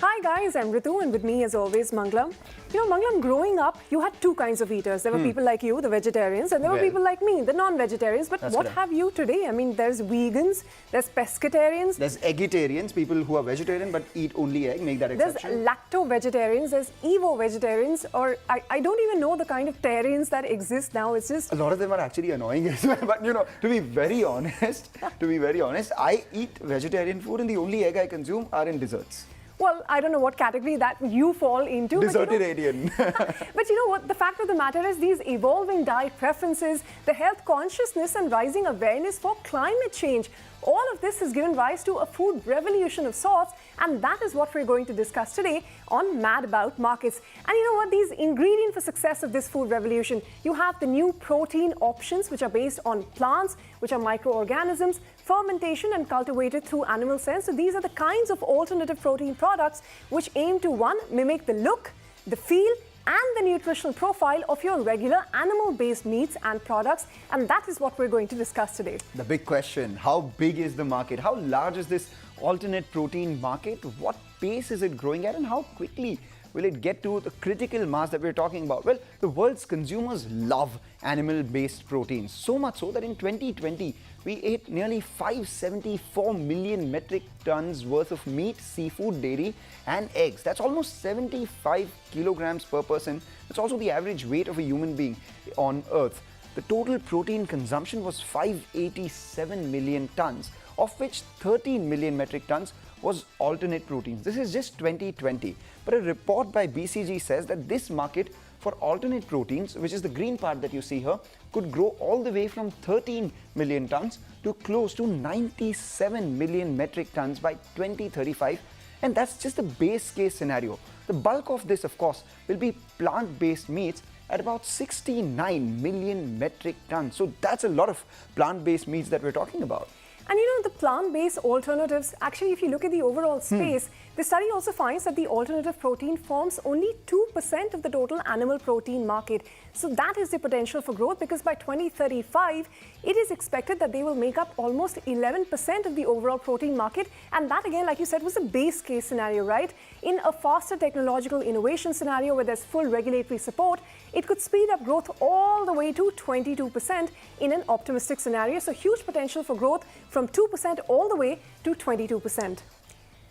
Hi guys, I'm Ritu and with me as always Mangalam. Mangalam, growing up, you had two kinds of eaters. There were people like you, the vegetarians, and there were people like me, the non-vegetarians. But what have you today? I mean, there's vegans, there's pescatarians. There's eggitarians, people who are vegetarian but eat only egg, make that exception. There's lacto-vegetarians, there's evo-vegetarians, or I don't even know the kind of tarians that exist now. It's just... A lot of them are actually annoying as well. But, to be very honest, I eat vegetarian food and the only egg I consume are in desserts. Well, I don't know what category that you fall into. Desertarian. But you know what? The fact of the matter is these evolving diet preferences, the health consciousness and rising awareness for climate change, all of this has given rise to a food revolution of sorts, and that is what we're going to discuss today on Mad About Markets. And you know what? These ingredients for success of this food revolution, you have the new protein options which are based on plants, which are microorganisms, fermentation and cultivated through animal cells. So these are the kinds of alternative protein products which aim to, one, mimic the look, the feel, and the nutritional profile of your regular animal-based meats and products. And that is what we're going to discuss today. The big question, how big is the market? How large is this alternate protein market? What pace is it growing at and how quickly will it get to the critical mass that we're talking about? Well, the world's consumers love animal-based proteins, so much so that in 2020, we ate nearly 574 million metric tons worth of meat, seafood, dairy and eggs. That's almost 75 kilograms per person. That's also the average weight of a human being on Earth. The total protein consumption was 587 million tons, of which 13 million metric tons was alternate proteins. This is just 2020. But a report by BCG says that this market for alternate proteins, which is the green part that you see here, could grow all the way from 13 million tons to close to 97 million metric tons by 2035. And that's just the base case scenario. The bulk of this, of course, will be plant-based meats at about 69 million metric tons. So that's a lot of plant-based meats that we're talking about. And the plant-based alternatives, actually, if you look at the overall space, the study also finds that the alternative protein forms only 2% of the total animal protein market. So that is the potential for growth, because by 2035, it is expected that they will make up almost 11% of the overall protein market. And that, again, like you said, was a base case scenario, right? In a faster technological innovation scenario where there's full regulatory support, it could speed up growth all the way to 22% in an optimistic scenario. So huge potential for growth from 2% all the way to 22%.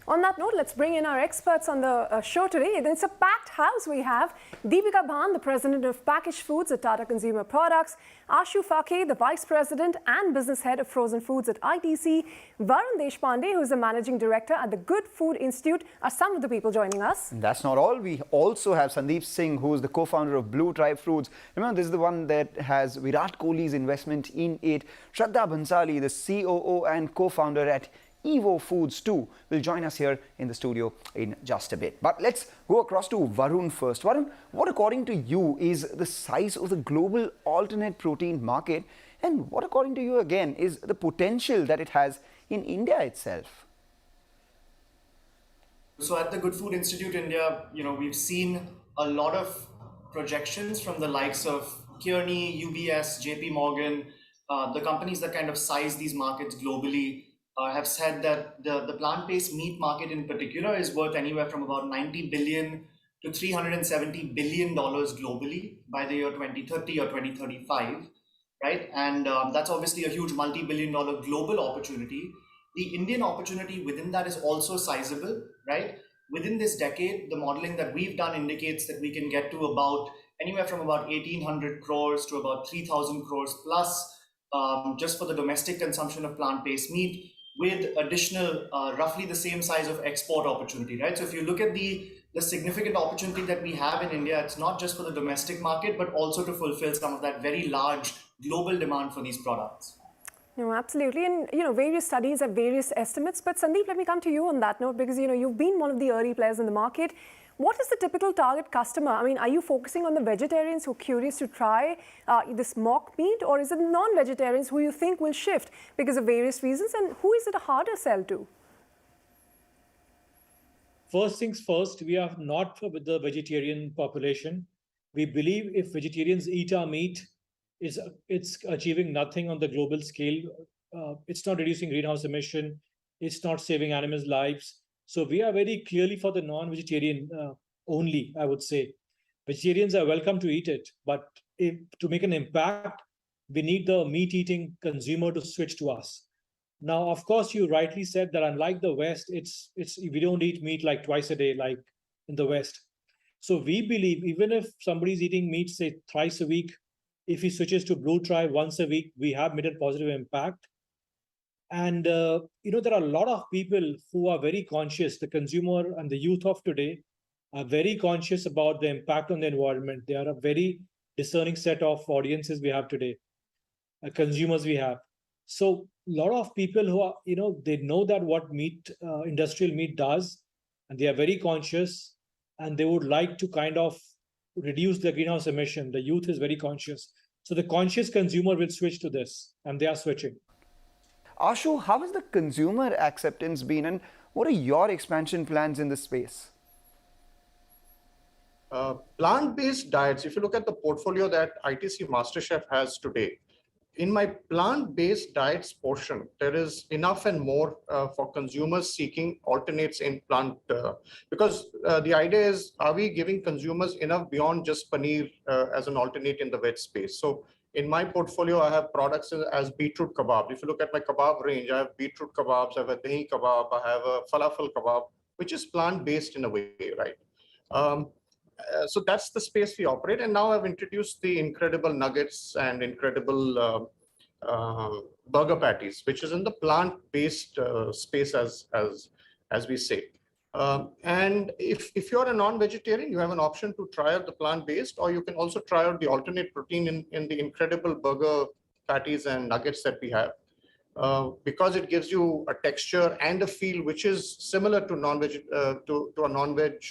On that note, let's bring in our experts on the show today. It's a packed house. We have Deepika Bhan, the President of Packaged Foods at Tata Consumer Products, Ashu Phake, the Vice President and Business Head of Frozen Foods at ITC, Varun Deshpande, who is the Managing Director at the Good Food Institute, are some of the people joining us. That's not all. We also have Sandeep Singh, who is the co-founder of Blue Tribe Foods. Remember, this is the one that has Virat Kohli's investment in it. Shraddha Bhansali, the COO and co-founder at Evo Foods too, will join us here in the studio in just a bit. But let's go across to Varun first. Varun, what according to you is the size of the global alternate protein market, and what according to you again is the potential that it has in India itself? So at the Good Food Institute India, we've seen a lot of projections from the likes of Kearney, UBS, JP Morgan, the companies that kind of size these markets globally. Have said that the plant-based meat market in particular is worth anywhere from about $90 billion to $370 billion globally by the year 2030 or 2035, right? And that's obviously a huge multi-billion-dollar global opportunity. The Indian opportunity within that is also sizable, right? Within this decade, the modeling that we've done indicates that we can get to about anywhere from about 1,800 crores to about 3,000 crores plus just for the domestic consumption of plant-based meat, with additional roughly the same size of export opportunity, right? So if you look at the significant opportunity that we have in India, it's not just for the domestic market, but also to fulfill some of that very large global demand for these products. No, absolutely. And, various studies have various estimates. But Sandeep, let me come to you on that note, because, you've been one of the early players in the market. What is the typical target customer? I mean, are you focusing on the vegetarians who are curious to try this mock meat, or is it non-vegetarians who you think will shift because of various reasons? And who is it a harder sell to? First things first, we are not with the vegetarian population. We believe if vegetarians eat our meat, it's achieving nothing on the global scale. It's not reducing greenhouse emission. It's not saving animals' lives. So we are very clearly for the non-vegetarian only, I would say. Vegetarians are welcome to eat it, but to make an impact, we need the meat-eating consumer to switch to us. Now, of course, you rightly said that unlike the West, we don't eat meat like twice a day, like in the West. So we believe even if somebody's eating meat, say thrice a week, if he switches to Blue Tribe once a week, we have made a positive impact. And there are a lot of people who are very conscious. The consumer and the youth of today are very conscious about the impact on the environment. They are a very discerning set of audiences we have today, consumers we have. So a lot of people who are, they know that what industrial meat does, and they are very conscious, and they would like to kind of reduce the greenhouse emission. The youth is very conscious. So the conscious consumer will switch to this, and they are switching. Ashu, how has the consumer acceptance been, and what are your expansion plans in this space? Plant-based diets, if you look at the portfolio that ITC MasterChef has today, in my plant-based diets portion, there is enough and more for consumers seeking alternates in plant, because the idea is, are we giving consumers enough beyond just paneer as an alternate in the veg space? So in my portfolio, I have products as beetroot kebab. If you look at my kebab range, I have beetroot kebabs, I have a dahi kebab, I have a falafel kebab, which is plant-based in a way, right? So that's the space we operate. And now I've introduced the incredible nuggets and incredible burger patties, which is in the plant-based space, as we say. And if you're a non-vegetarian, you have an option to try out the plant-based, or you can also try out the alternate protein in the incredible burger patties and nuggets that we have. Because it gives you a texture and a feel which is similar to a non-veg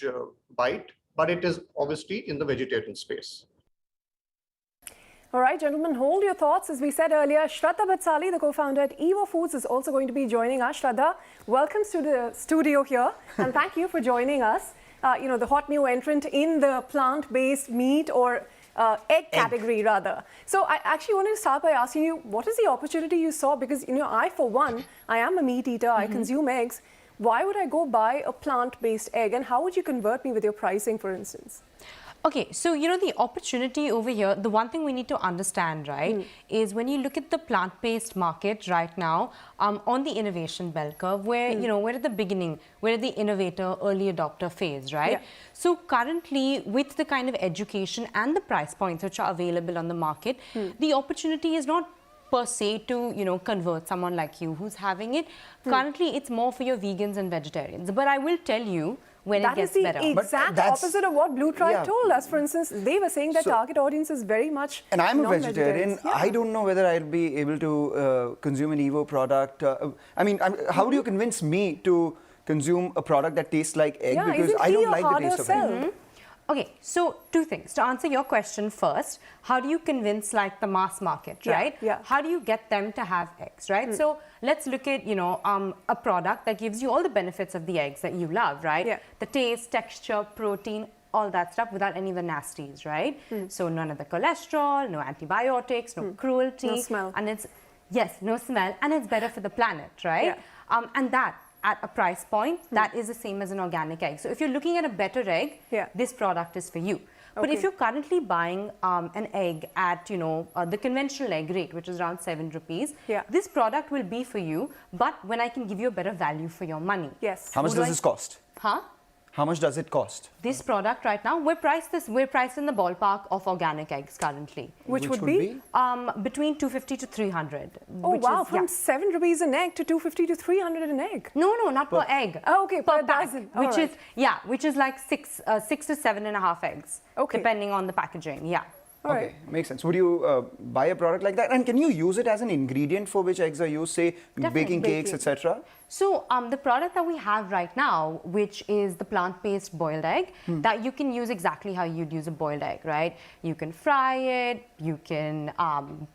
bite, but it is obviously in the vegetarian space. All right, gentlemen, hold your thoughts. As we said earlier, Shraddha Batsali, the co-founder at Evo Foods, is also going to be joining us. Shraddha, welcome to the studio here, and thank you for joining us. The hot new entrant in the plant-based meat or egg category, rather. So I actually wanted to start by asking you, what is the opportunity you saw? Because, I, for one, I am a meat eater, I consume eggs. Why would I go buy a plant-based egg, and how would you convert me with your pricing, for instance? Okay, so the opportunity over here, the one thing we need to understand, right, is when you look at the plant-based market right now, on the innovation bell curve, where, we're at the beginning, we're at the innovator, early adopter phase, right? Yeah. So currently, with the kind of education and the price points which are available on the market, the opportunity is not per se to, convert someone like you who's having it. Currently, it's more for your vegans and vegetarians. But I will tell you, when it gets better. That is the exact opposite of what Blue Tribe told us. For instance, they were saying that target audience is very much And I'm a vegetarian. Yeah. I don't know whether I'll be able to consume an Evo product. How do you convince me to consume a product that tastes like egg? Because I don't like the taste of egg. Okay, so two things. To answer your question first, how do you convince the mass market, right? Yeah. How do you get them to have eggs, right? So let's look at, a product that gives you all the benefits of the eggs that you love, right? Yeah. The taste, texture, protein, all that stuff without any of the nasties, right? So none of the cholesterol, no antibiotics, no cruelty. No smell. And no smell, and it's better for the planet, right? Yeah. And that, at a price point, that is the same as an organic egg. So if you're looking at a better egg, this product is for you. But if you're currently buying an egg at, the conventional egg rate, which is around 7 rupees, this product will be for you, but when I can give you a better value for your money. Yes. How much does this cost? Huh? How much does it cost? This product right now, we're priced in the ballpark of organic eggs currently. Which would be? Between 250 to 300. Oh, wow. From 7 rupees an egg to 250 to 300 an egg. No, not per egg. Oh, okay, per dozen. Which is like 6 to 7.5 eggs. Okay. Depending on the packaging, Okay, makes sense. Would you buy a product like that? And can you use it as an ingredient for which eggs are used, say, baking cakes, etc.? So the product that we have right now, which is the plant-based boiled egg, that you can use exactly how you'd use a boiled egg, right? You can fry it, you can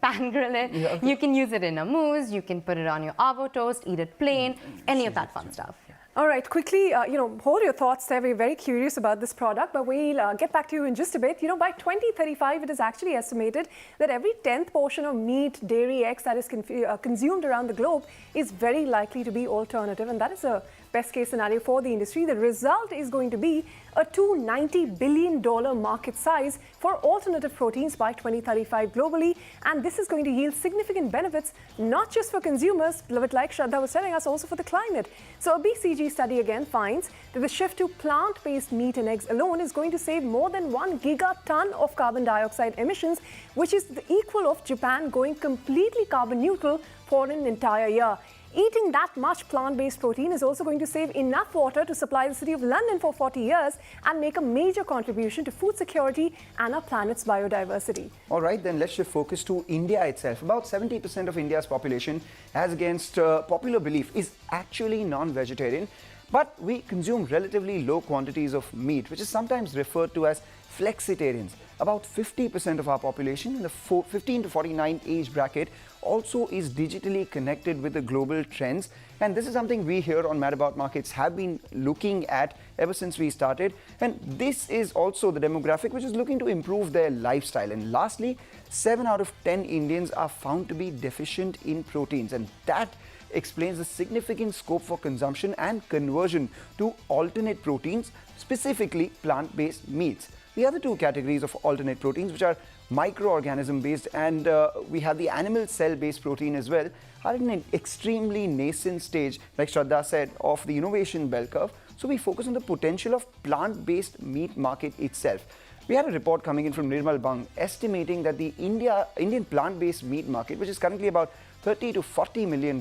pan grill it, you can use it in a mousse, you can put it on your avo toast, eat it plain, any of that fun stuff. All right, quickly, hold your thoughts there. We're very curious about this product, but we'll get back to you in just a bit. By 2035, it is actually estimated that every 10th portion of meat, dairy, eggs that is consumed around the globe is very likely to be alternative, and that is a best case scenario for the industry. The result is going to be a $290 billion market size for alternative proteins by 2035 globally, and this is going to yield significant benefits, not just for consumers, but like Shraddha was telling us, also for the climate. So a BCG study again finds that the shift to plant-based meat and eggs alone is going to save more than 1 gigaton of carbon dioxide emissions, which is the equal of Japan going completely carbon neutral for an entire year. Eating that much plant-based protein is also going to save enough water to supply the city of London for 40 years and make a major contribution to food security and our planet's biodiversity. All right, then let's shift focus to India itself. About 70% of India's population, as against popular belief, is actually non-vegetarian. But we consume relatively low quantities of meat, which is sometimes referred to as flexitarians. About 50% of our population in the 15 to 49 age bracket also is digitally connected with the global trends. And this is something we here on Mad About Markets have been looking at ever since we started. And this is also the demographic which is looking to improve their lifestyle. And lastly, 7 out of 10 Indians are found to be deficient in proteins. And that explains the significant scope for consumption and conversion to alternate proteins, specifically plant-based meats. The other two categories of alternate proteins, which are microorganism based and we have the animal cell based protein as well, are in an extremely nascent stage, like Shraddha said, of the innovation bell curve. So we focus on the potential of plant-based meat market itself. We had a report coming in from Nirmal Bang estimating that the Indian plant-based meat market, which is currently about $30 to $40 million,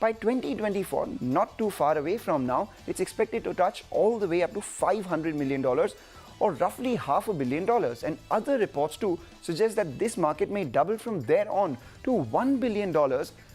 by 2024, not too far away from now, it's expected to touch all the way up to $500 million, or roughly $500 million. And other reports too suggest that this market may double from there on to $1 billion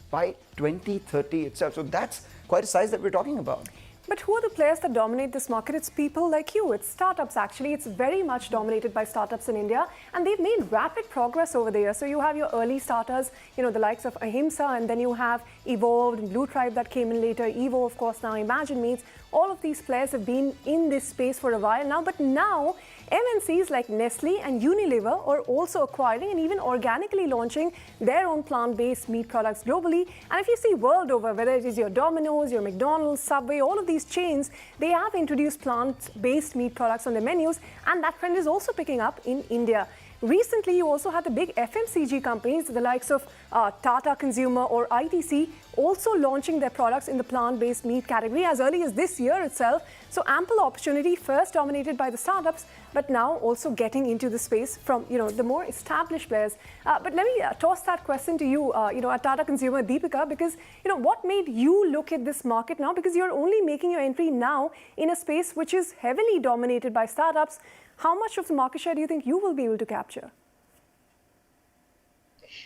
by 2030 itself. So that's quite a size that we're talking about. But who are the players that dominate this market? It's people like you. It's startups, actually. It's very much dominated by startups in India, and they've made rapid progress over the years. So you have your early starters, the likes of Ahimsa, and then you have Evolved, Blue Tribe that came in later, Evo, of course, now Imagine Meats. All of these players have been in this space for a while now, but now MNCs like Nestle and Unilever are also acquiring and even organically launching their own plant-based meat products globally. And if you see world over, whether it is your Domino's, your McDonald's, Subway, all of these chains, they have introduced plant-based meat products on their menus, and that trend is also picking up in India. Recently, you also had the big FMCG companies, the likes of Tata Consumer or ITC, also launching their products in the plant-based meat category as early as this year itself. So ample opportunity, first dominated by the startups, but now also getting into the space from the more established players. But let me toss that question to you, at Tata Consumer, Deepika, because what made you look at this market now? Because you're only making your entry now in a space which is heavily dominated by startups. How much of the market share do you think you will be able to capture?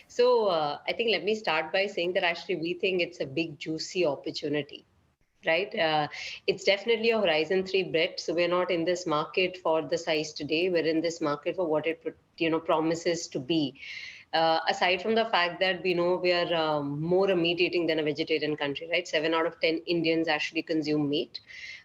So I think let me start by saying that actually we think it's a big, juicy opportunity, right? It's definitely a Horizon 3 bet. So we're not in this market for the size today. We're in this market for what it promises to be. Aside from the fact that we know we are more a meat eating than a vegetarian country, right? 7 out of 10 Indians actually consume meat.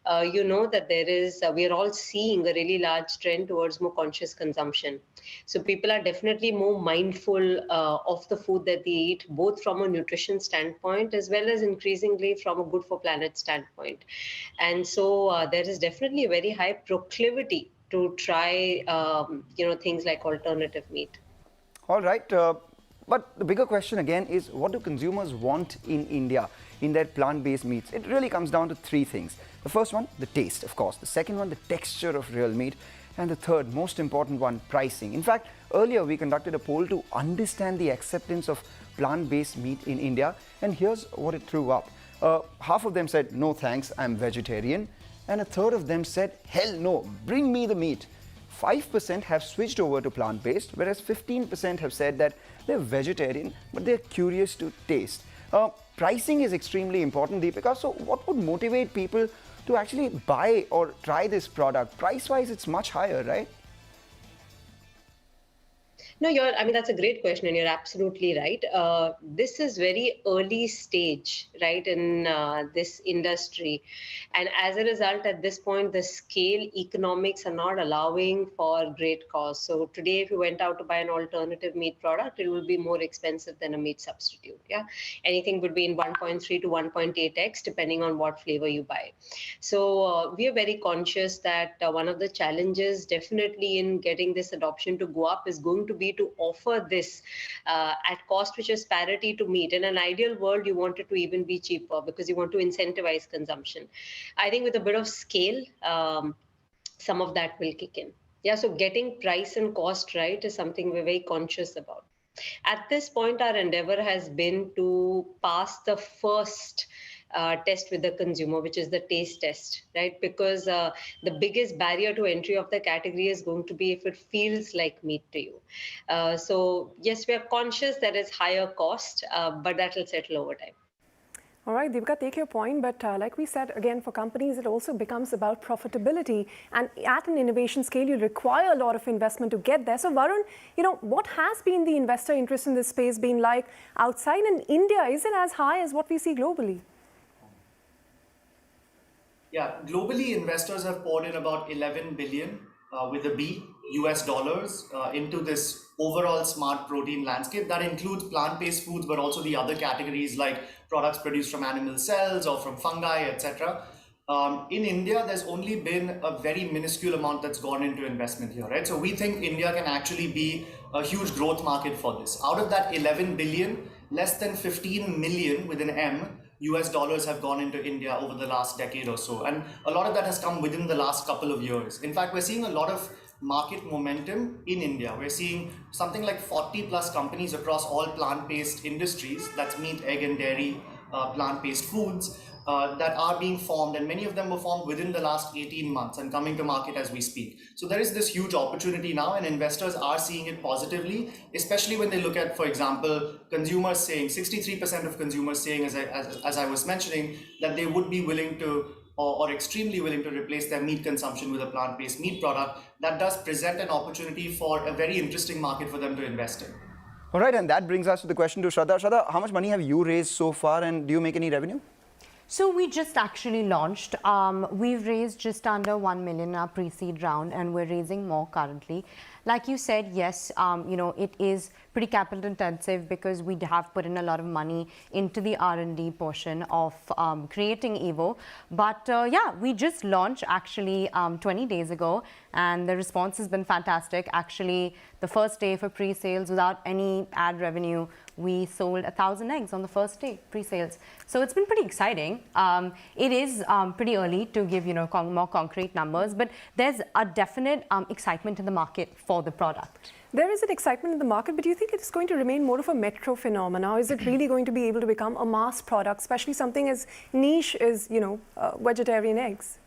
That there is, we are all seeing a really large trend towards more conscious consumption. So people are definitely more mindful of the food that they eat, both from a nutrition standpoint, as well as increasingly from a good for planet standpoint. And so there is definitely a very high proclivity to try, things like alternative meat. All right, but the bigger question again is, what do consumers want in India in their plant-based meats? It really comes down to 3 things. The first one, the taste, of course. The second one, the texture of real meat. And the third, most important one, pricing. In fact, earlier we conducted a poll to understand the acceptance of plant-based meat in India. And here's what it threw up. Half of them said, no thanks, I'm vegetarian. And a third of them said, hell no, bring me the meat. 5% have switched over to plant-based, whereas 15% have said that they're vegetarian, but they're curious to taste. Pricing is extremely important, Deepika. So what would motivate people to actually buy or try this product? Price-wise, it's much higher, right? No, that's a great question, and you're absolutely right. This is very early stage, right, in this industry. And as a result, at this point, the scale economics are not allowing for great cost. So today, if you went out to buy an alternative meat product, it will be more expensive than a meat substitute. Yeah, anything would be in 1.3 to 1.8x, depending on what flavor you buy. So we are very conscious that one of the challenges definitely in getting this adoption to go up is going to be to offer this at cost which is parity to meat. In an ideal world, you want it to even be cheaper because you want to incentivize consumption. I think with a bit of scale, some of that will kick in. Yeah, so getting price and cost right is something we're very conscious about. At this point, our endeavor has been to pass the first test with the consumer, which is the taste test, right? Because the biggest barrier to entry of the category is going to be if it feels like meat to you. So yes, we are conscious that it's higher cost, but that will settle over time. All right, Deepika, take your point, but like we said, again, for companies, it also becomes about profitability. And at an innovation scale, you require a lot of investment to get there. So Varun, what has been the investor interest in this space been like outside in India? Is it as high as what we see globally? Yeah, globally, investors have poured in about 11 billion with a B US dollars into this overall smart protein landscape. That includes plant-based foods, but also the other categories like products produced from animal cells or from fungi, etc. In India, there's only been a very minuscule amount that's gone into investment here, right? So we think India can actually be a huge growth market for this. Out of that 11 billion, less than 15 million with an M US dollars have gone into India over the last decade or so. And a lot of that has come within the last couple of years. In fact, we're seeing a lot of market momentum in India. We're seeing something like 40 plus companies across all plant-based industries, that's meat, egg and dairy, plant-based foods, that are being formed, and many of them were formed within the last 18 months and coming to market as we speak. So there is this huge opportunity now, and investors are seeing it positively, especially when they look at, for example, consumers saying, 63% of consumers saying, as I was mentioning, that they would be willing to or extremely willing to replace their meat consumption with a plant-based meat product. That does present an opportunity for a very interesting market for them to invest in. All right, and that brings us to the question to Shraddha. Shraddha, how much money have you raised so far, and do you make any revenue? So we just actually launched. We've raised just under 1 million in our pre-seed round, and we're raising more currently. Like you said, yes, it is pretty capital intensive because we have put in a lot of money into the R&D portion of creating Evo. But yeah, we just launched actually 20 days ago, and the response has been fantastic. Actually, the first day for pre-sales without any ad revenue, we sold 1,000 eggs on the first day, pre-sales. So it's been pretty exciting. It is pretty early to give more concrete numbers, but there's a definite excitement in the market for the product. There is an excitement in the market, but do you think it's going to remain more of a metro phenomenon? Is it really going to be able to become a mass product, especially something as niche as, vegetarian eggs?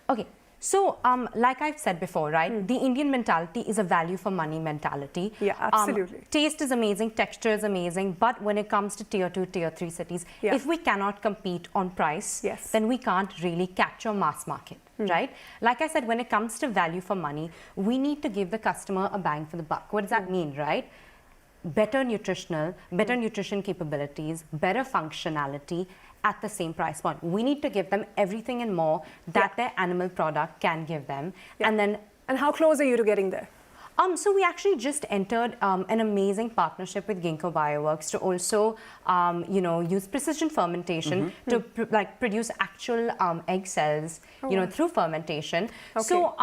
Okay. So, like I've said before, right, the Indian mentality is a value for money mentality. Yeah, absolutely. Taste is amazing, texture is amazing, but when it comes to tier 2, tier 3 cities, if we cannot compete on price, then we can't really capture mass market, right? Like I said, when it comes to value for money, we need to give the customer a bang for the buck. What does that mean, right? Better nutrition capabilities, better functionality, at the same price point. We need to give them everything and more that their animal product can give them. And how close are you to getting there? So we actually just entered an amazing partnership with Ginkgo Bioworks to also, use precision fermentation to produce actual egg cells, through fermentation. Okay. So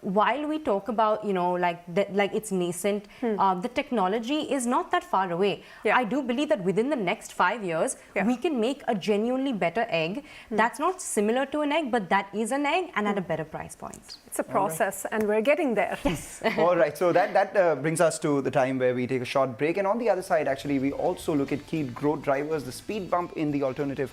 while we talk about, it's nascent, the technology is not that far away. I do believe that within the next 5 years, we can make a genuinely better egg that's not similar to an egg, but that is an egg and at a better price point. It's a process, and we're getting there. Yes. All right. So that brings us to the time where we take a short break. And on the other side, actually, we also look at key growth drivers, the speed bump in the alternative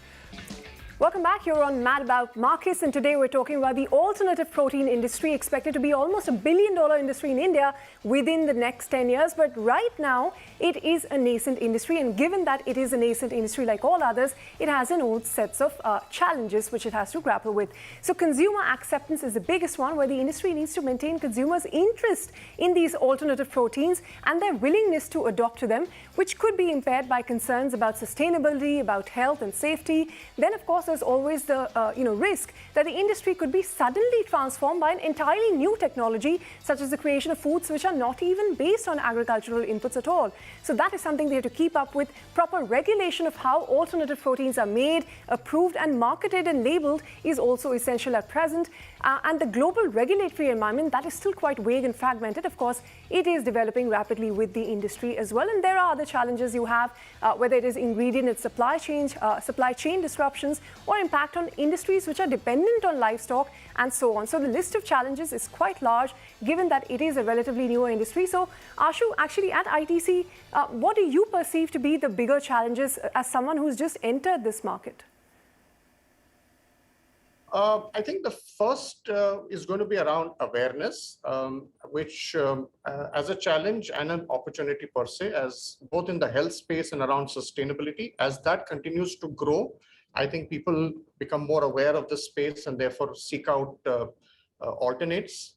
Welcome back. You're on Mad About Markets, and today we're talking about the alternative protein industry, expected to be almost $1 billion industry in India within the next 10 years. But right now, it is a nascent industry, and given that it is a nascent industry like all others, it has an own sets of challenges which it has to grapple with. So consumer acceptance is the biggest one, where the industry needs to maintain consumers' interest in these alternative proteins and their willingness to adopt to them, which could be impaired by concerns about sustainability, about health and safety. Then, of course, there's always the risk that the industry could be suddenly transformed by an entirely new technology, such as the creation of foods which are not even based on agricultural inputs at all. So that is something they have to keep up with. Proper regulation of how alternative proteins are made, approved and marketed and labeled is also essential at present. And the global regulatory environment, that is still quite vague and fragmented. Of course, it is developing rapidly with the industry as well. And there are other challenges you have, whether it is ingredient and supply chain disruptions, or impact on industries which are dependent on livestock and so on. So the list of challenges is quite large, given that it is a relatively newer industry. So Ashu, actually at ITC, what do you perceive to be the bigger challenges as someone who's just entered this market? I think the first is going to be around awareness, which as a challenge and an opportunity per se, as both in the health space and around sustainability. As that continues to grow, I think people become more aware of the space and therefore seek out alternates.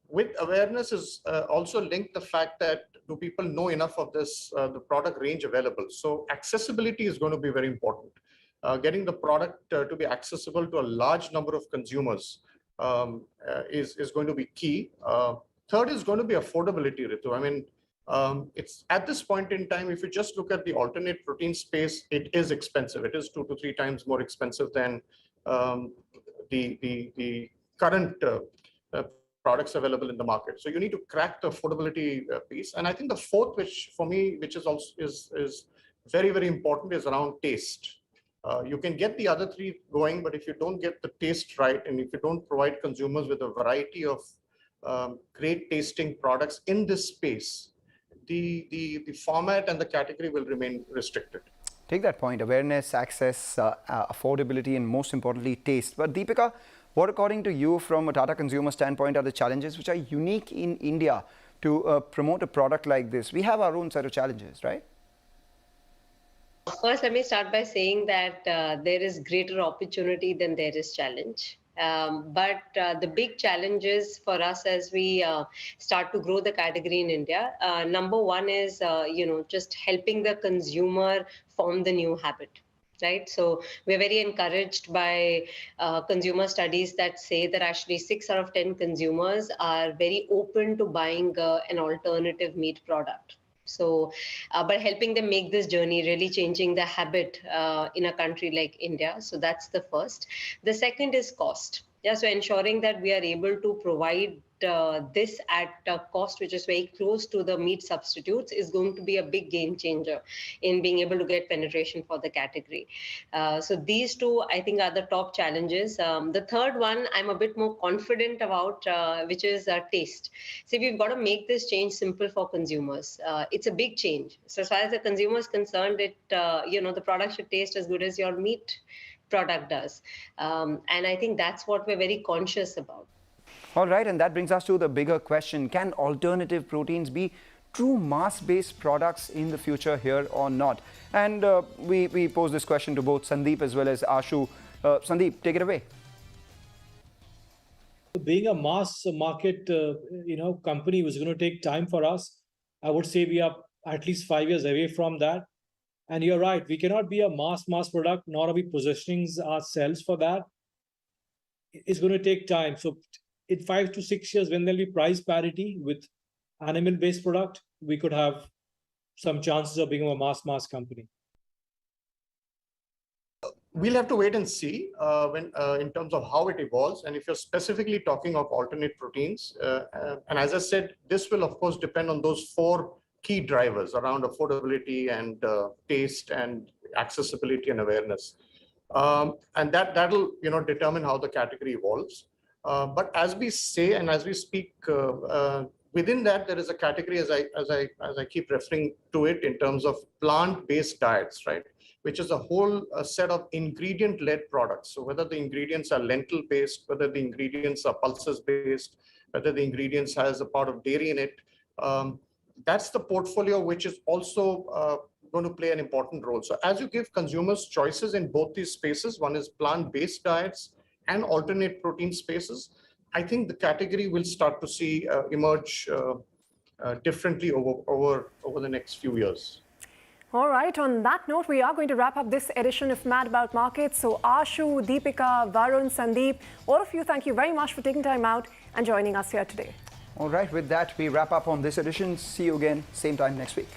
With awareness is also linked the fact that do people know enough of this, the product range available? So accessibility is going to be very important. Getting the product to be accessible to a large number of consumers is going to be key. Third is going to be affordability, Ritu. I mean, it's at this point in time, if you just look at the alternate protein space, it is expensive. It is 2 to 3 times more expensive than the current products available in the market. So you need to crack the affordability piece. And I think the fourth, which for me, which is also is very, very important, is around taste. You can get the other 3 going, but if you don't get the taste right, and if you don't provide consumers with a variety of great tasting products in this space, the format and the category will remain restricted. Take that point: awareness, access, affordability, and most importantly, taste. But Deepika, what according to you, from a Tata consumer standpoint, are the challenges which are unique in India to promote a product like this? We have our own set of challenges, right? First, let me start by saying that there is greater opportunity than there is challenge. But the big challenges for us as we start to grow the category in India, number one is, just helping the consumer form the new habit. Right. So we're very encouraged by consumer studies that say that actually 6 out of 10 consumers are very open to buying an alternative meat product. So, but helping them make this journey, really changing the habit in a country like India. So that's the first. The second is cost. Yeah, so ensuring that we are able to provide this at a cost which is very close to the meat substitutes is going to be a big game changer in being able to get penetration for the category. So these 2, I think, are the top challenges. The third one I'm a bit more confident about, which is taste. So we've got to make this change simple for consumers. It's a big change. So as far as the consumer is concerned, the product should taste as good as your meat product does. And I think that's what we're very conscious about. All right, and that brings us to the bigger question: can alternative proteins be true mass-based products in the future here or not? And we pose this question to both Sandeep as well as Ashu. Sandeep, take it away. Being a mass market, company was going to take time for us. I would say we are at least 5 years away from that. And you're right, we cannot be a mass product, nor are we positioning ourselves for that. It's going to take time. So in 5 to 6 years, when there'll be price parity with animal-based product, we could have some chances of being a mass company. We'll have to wait and see when in terms of how it evolves. And if you're specifically talking of alternate proteins, and as I said, this will of course depend on those 4 key drivers around affordability and taste and accessibility and awareness. And that'll determine how the category evolves. But as we say and as we speak, within that there is a category, as I keep referring to it, in terms of plant-based diets, right? which is a whole set of ingredient-led products. So whether the ingredients are lentil-based, whether the ingredients are pulses-based, whether the ingredients has a part of dairy in it, that's the portfolio which is also going to play an important role. So as you give consumers choices in both these spaces, one is plant-based diets and alternate protein spaces, I think the category will start to see emerge differently over the next few years. All right, on that note, we are going to wrap up this edition of Mad About Markets. So Ashu, Deepika, Varun, Sandeep, all of you, thank you very much for taking time out and joining us here today. All right, with that, we wrap up on this edition. See you again, same time next week.